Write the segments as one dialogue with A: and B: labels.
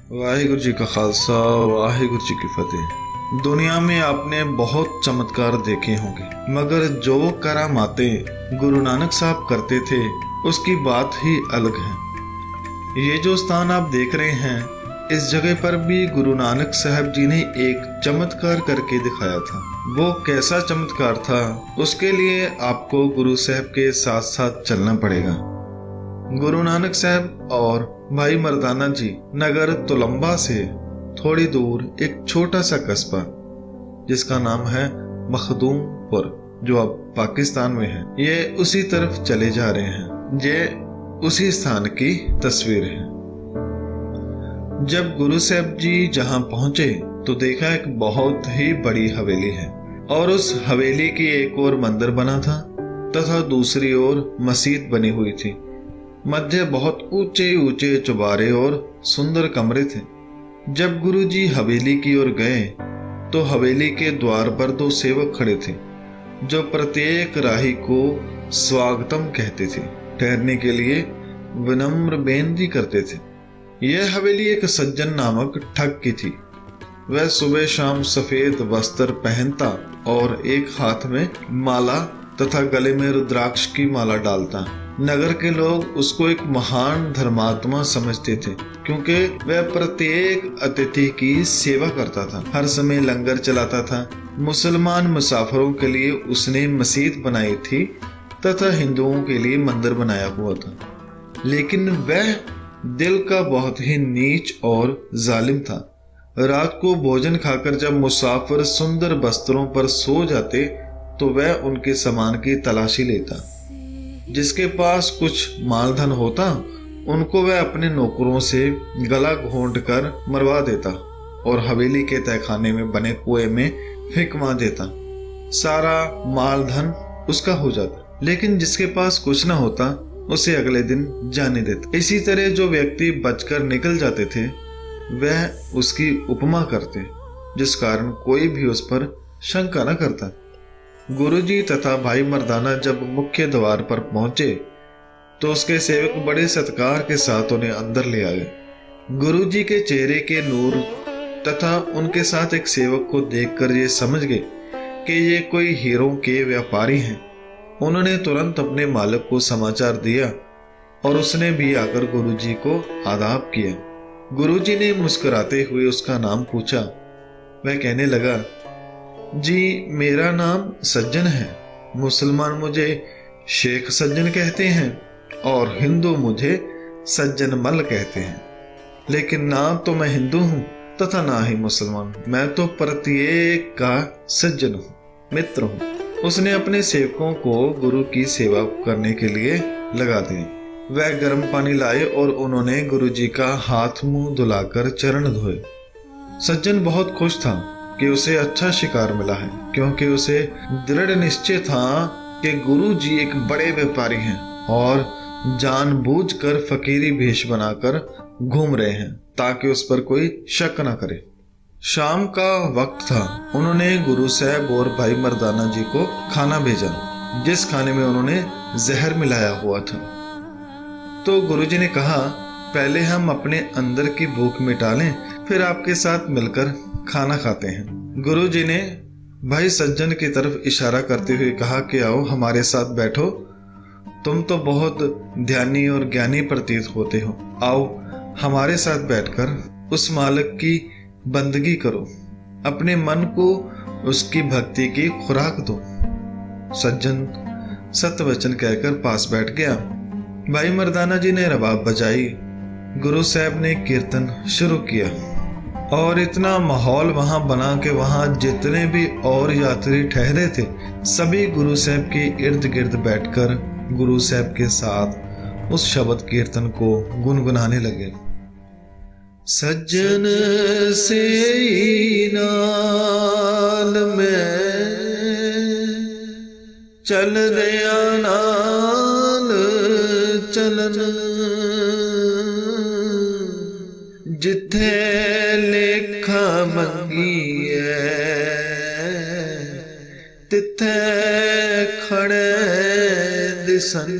A: वाहिगुरु जी का खालसा, वाहिगुरु जी की फतेह। दुनिया में आपने बहुत चमत्कार देखे होंगे, मगर जो करामातें गुरु नानक साहब करते थे उसकी बात ही अलग है। ये जो स्थान आप देख रहे हैं, इस जगह पर भी गुरु नानक साहब जी ने एक चमत्कार करके दिखाया था। वो कैसा चमत्कार था, उसके लिए आपको गुरु साहब के साथ साथ चलना पड़ेगा। गुरु नानक साहब और भाई मर्दाना जी नगर तुलंबा से थोड़ी दूर एक छोटा सा कस्बा जिसका नाम है मखदूमपुर, जो अब पाकिस्तान में है, ये उसी तरफ चले जा रहे हैं। ये उसी स्थान की तस्वीर है। जब गुरु साहब जी जहां पहुंचे तो देखा एक बहुत ही बड़ी हवेली है और उस हवेली की एक ओर मंदिर बना था तथा दूसरी ओर मस्जिद बनी हुई थी। मध्य बहुत ऊंचे ऊंचे चुबारे और सुंदर कमरे थे। जब गुरुजी हवेली की ओर गए तो हवेली के द्वार पर दो सेवक खड़े थे जो प्रत्येक राही को स्वागतम कहते थे, ठहरने के लिए विनम्र बेनती करते थे। यह हवेली एक सज्जन नामक ठग की थी। वह सुबह शाम सफेद वस्त्र पहनता और एक हाथ में माला तथा गले में रुद्राक्ष की माला डालता। नगर के लोग उसको एक महान धर्मात्मा समझते थे क्योंकि वह प्रत्येक अतिथि की सेवा करता था, हर समय लंगर चलाता था। मुसलमान मुसाफिरों के लिए उसने मस्जिद बनाई थी तथा हिंदुओं के लिए मंदिर बनाया हुआ था। लेकिन वह दिल का बहुत ही नीच और जालिम था। रात को भोजन खाकर जब मुसाफिर सुंदर बस्तरों पर सो जाते तो वह उनके सामान की तलाशी लेता। जिसके पास कुछ मालधन होता उनको वह अपने नौकरों से गला घोंट कर मरवा देता और हवेली के तहखाने में बने कुएं में फेंकवा देता। सारा मालधन उसका हो जाता। लेकिन जिसके पास कुछ न होता उसे अगले दिन जाने देता। इसी तरह जो व्यक्ति बचकर निकल जाते थे वह उसकी उपमा करते, जिस कारण कोई भी उस पर शंका न करता। गुरुजी तथा भाई मर्दाना जब मुख्य द्वार पर पहुंचे तो उसके सेवक बड़े सत्कार के साथ उन्हें अंदर ले आए। गुरुजी के चेहरे के नूर तथा उनके साथ एक सेवक को देखकर ये समझ गए कि ये कोई हीरों के व्यापारी हैं। उन्होंने तुरंत अपने मालिक को समाचार दिया और उसने भी आकर गुरुजी को आदाब किया। गुरुजी ने मुस्कुराते हुए उसका नाम पूछा। वह कहने लगा, जी मेरा नाम सज्जन है। मुसलमान मुझे शेख सज्जन कहते हैं और हिंदू मुझे सज्जन मल कहते हैं, लेकिन ना तो मैं हिंदू हूँ तथा ना ही मुसलमान। मैं तो प्रत्येक का सज्जन हूँ, मित्र हूँ। उसने अपने सेवकों को गुरु की सेवा करने के लिए लगा दिए। वह गर्म पानी लाए और उन्होंने गुरुजी का हाथ मुंह धुलाकर चरण धोए। सज्जन बहुत खुश था कि उसे अच्छा शिकार मिला है, क्योंकि उसे दृढ़ निश्चय था कि गुरुजी एक बड़े व्यापारी हैं और जानबूझकर फकीरी भेष बनाकर घूम रहे हैं ताकि उस पर कोई शक न करे। शाम का वक्त था। उन्होंने गुरु साहब और भाई मर्दाना जी को खाना भेजा, जिस खाने में उन्होंने जहर मिलाया हुआ था। तो गुरुजी ने कहा, पहले हम अपने अंदर की भूख मिटा लें, फिर आपके साथ मिलकर खाना खाते हैं। गुरुजी ने भाई सज्जन की तरफ इशारा करते हुए कहा कि आओ हमारे साथ बैठो। तुम तो बहुत ध्यानी और ज्ञानी प्रतीत होते हो। आओ हमारे साथ बैठकर उस मालिक की बंदगी करो, अपने मन को उसकी भक्ति की खुराक दो। सज्जन सत्य वचन कहकर पास बैठ गया। भाई मर्दाना जी ने रबाब बजाई। गुरु साहब ने कीर्तन शुरू किया और इतना माहौल वहां बना कि वहां जितने भी और यात्री ठहरे थे सभी गुरु साहब के इर्द गिर्द बैठकर गुरु साहब के साथ उस शब्द कीर्तन को गुनगुनाने लगे। सज्जन से नाल में चल दिया नाल चलन, जिथे लेखा मंगीए तिथे खड़े दिसन।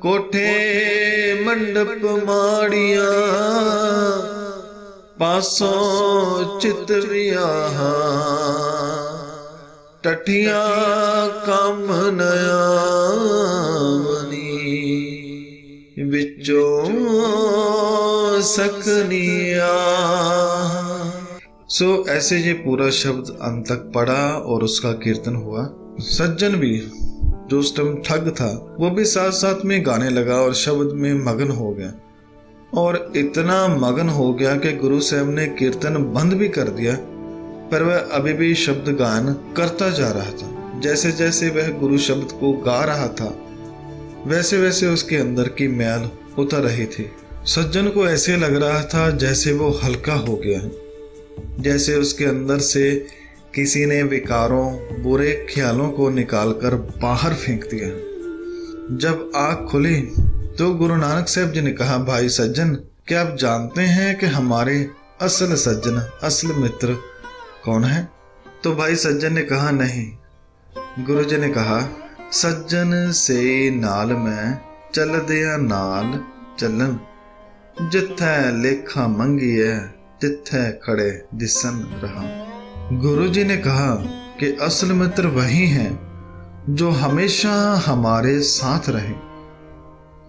A: कोठे मंडप माड़िया, पासों चितवियाहा, टठिया कम नयामनी, बिचों सकनिया। सो ऐसे ये पूरा शब्द अंत तक पढ़ा और उसका कीर्तन हुआ। सज्जन भी जो उस टाइम ठग था वो भी साथ साथ में गाने लगा और शब्द में मगन हो गया, और इतना मगन हो गया कि गुरु साहब ने कीर्तन बंद भी कर दिया, पर वह अभी भी शब्द गान करता जा रहा था। जैसे जैसे वह गुरु शब्द को गा रहा था वैसे वैसे उसके अंदर की मैल उतर रही थी। सज्जन को ऐसे लग रहा था जैसे वो हल्का हो गया है, जैसे उसके अंदर से किसी ने विकारों बुरे ख्यालों को निकालकर बाहर फेंक दिया। जब आँख खुली तो गुरु नानक साहब जी ने कहा, भाई सज्जन, क्या आप जानते हैं कि हमारे असल सज्जन, असल मित्र कौन है? तो भाई सज्जन ने कहा, नहीं। गुरु जी ने कहा, सज्जन से नाल मैं चल दिया नाल चलन, जिथे लेखा मंगिए तिथे खड़े दिसन रहा। गुरु जी ने कहा कि असल मित्र वही हैं जो हमेशा हमारे साथ रहे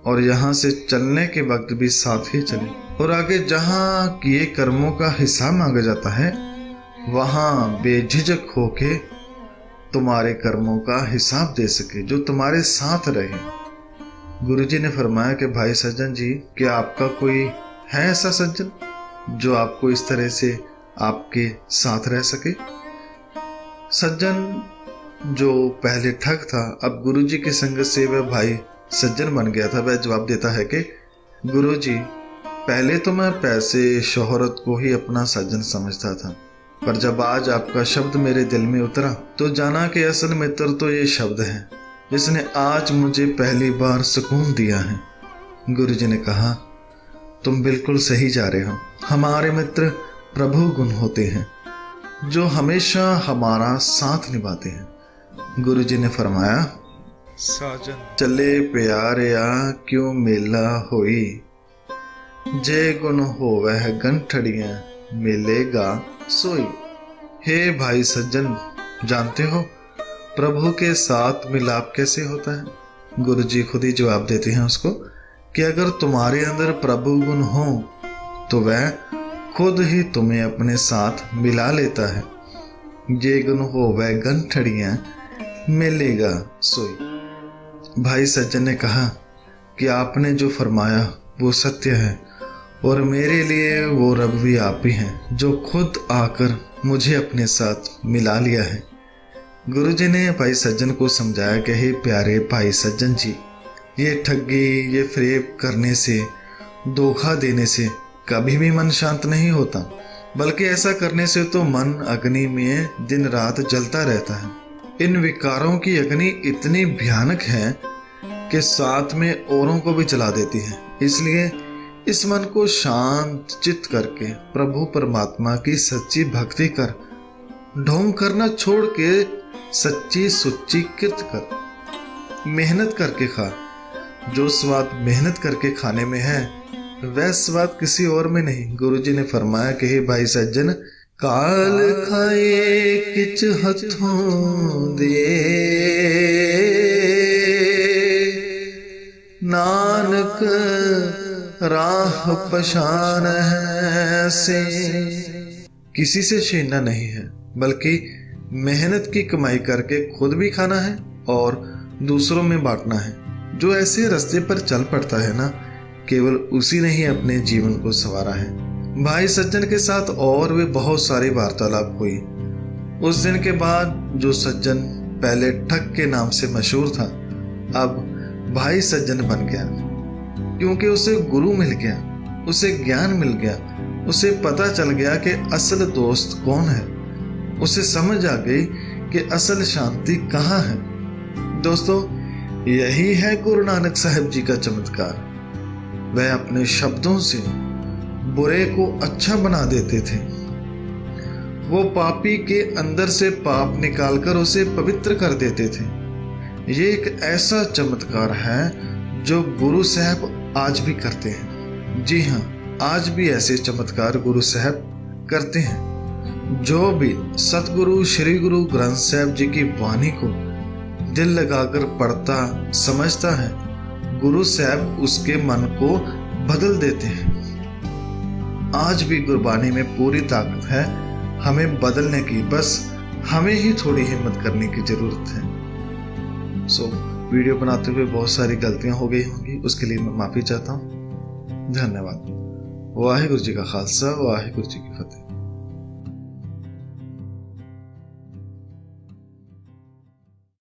A: और यहाँ से चलने के वक्त भी साथ ही चले, और आगे जहाँ किए कर्मों का हिसाब मांगा जाता है वहाँ बेझिझक होके तुम्हारे कर्मों का हिसाब दे सके, जो तुम्हारे साथ रहे। गुरु जी ने फरमाया कि भाई सज्जन जी, क्या आपका कोई है ऐसा सज्जन जो आपको इस तरह से आपके साथ रह सके? सज्जन जो पहले ठग था, अब गुरु जी की संगत से वह भाई सज्जन बन गया था। वह जवाब देता है कि गुरु जी, पहले तो मैं पैसे शोहरत को ही अपना सज्जन समझता था, पर जब आज आपका शब्द मेरे दिल में उतरा तो जाना कि असल मित्र तो ये शब्द है, जिसने आज मुझे पहली बार सुकून दिया है। गुरु जी ने कहा, तुम बिल्कुल सही जा रहे हो। हमारे मित्र प्रभु गुण होते हैं जो हमेशा हमारा साथ निभाते हैं। गुरु जी ने फरमाया, साजन चले प्यारिया क्यों मेला होई, जे गुण होवह गंठड़ियां मिलेगा सोई। हे भाई सज्जन, जानते हो प्रभु के साथ मिलाप कैसे होता है? गुरु जी खुद ही जवाब देते हैं उसको कि अगर तुम्हारे अंदर प्रभु गुण हो तो वह खुद ही तुम्हें अपने साथ मिला लेता है। ये गुण हो वह गंठड़ियां मिलेगा सोई। भाई सज्जन ने कहा कि आपने जो फरमाया वो सत्य है, और मेरे लिए वो रब भी आप ही हैं जो खुद आकर मुझे अपने साथ मिला लिया है। गुरु जी ने भाई सज्जन को समझाया कि हे प्यारे भाई सज्जन जी, ये ठगी, ये फरेब करने से, धोखा देने से कभी भी मन शांत नहीं होता, बल्कि ऐसा करने से तो मन अग्नि में दिन रात जलता रहता है। इन विकारों की अग्नि इतनी भयानक है कि साथ में औरों को भी जला देती है। इसलिए इस मन को शांत चित्त करके प्रभु परमात्मा की सच्ची भक्ति कर, ढोंग करना छोड़ के सच्ची सुच्ची कृत कर, मेहनत करके खा। जो स्वाद मेहनत करके खाने में है वह स्वाद किसी और में नहीं। गुरु जी ने फरमाया कि हे भाई सज्जन, काल खाए किच हथों दे, नानक राह पहचान है से। किसी से छीनना नहीं है, बल्कि मेहनत की कमाई करके खुद भी खाना है और दूसरों में बांटना है। जो ऐसे रास्ते पर चल पड़ता है ना, केवल उसी ने ही अपने जीवन को संवारा है। भाई सज्जन के साथ और भी बहुत सारी वार्तालाप हुई। उस दिन के बाद जो सज्जन पहले ठग के नाम से मशहूर था, अब भाई सज्जन बन गया, क्योंकि उसे गुरु मिल गया, उसे ज्ञान मिल गया, उसे पता चल गया कि असल दोस्त कौन है। उसे समझ आ गई कि असल शांति कहाँ है। दोस्तों, यही है गुरु नानक साहब जी का चमत्कार। वह अपने शब्दों से बुरे को अच्छा बना देते थे। वो पापी के अंदर से पाप निकालकर उसे पवित्र कर देते थे। ये एक ऐसा चमत्कार है जो गुरु साहब आज भी करते हैं। जी हाँ, आज भी ऐसे चमत्कार गुरु साहब करते हैं। जो भी सतगुरु श्री गुरु ग्रंथ साहब जी की वाणी को दिल लगाकर पढ़ता समझता है, गुरु साहब उसके मन को बदल देते हैं। आज भी गुरबानी में पूरी ताकत है हमें बदलने की, बस हमें ही थोड़ी हिम्मत करने की जरूरत है। वीडियो बनाते हुए बहुत सारी गलतियां हो गई होंगी, उसके लिए मैं माफी चाहता हूँ। धन्यवाद। वाहिगुरु जी का खालसा, वाहिगुरु जी की फतेह।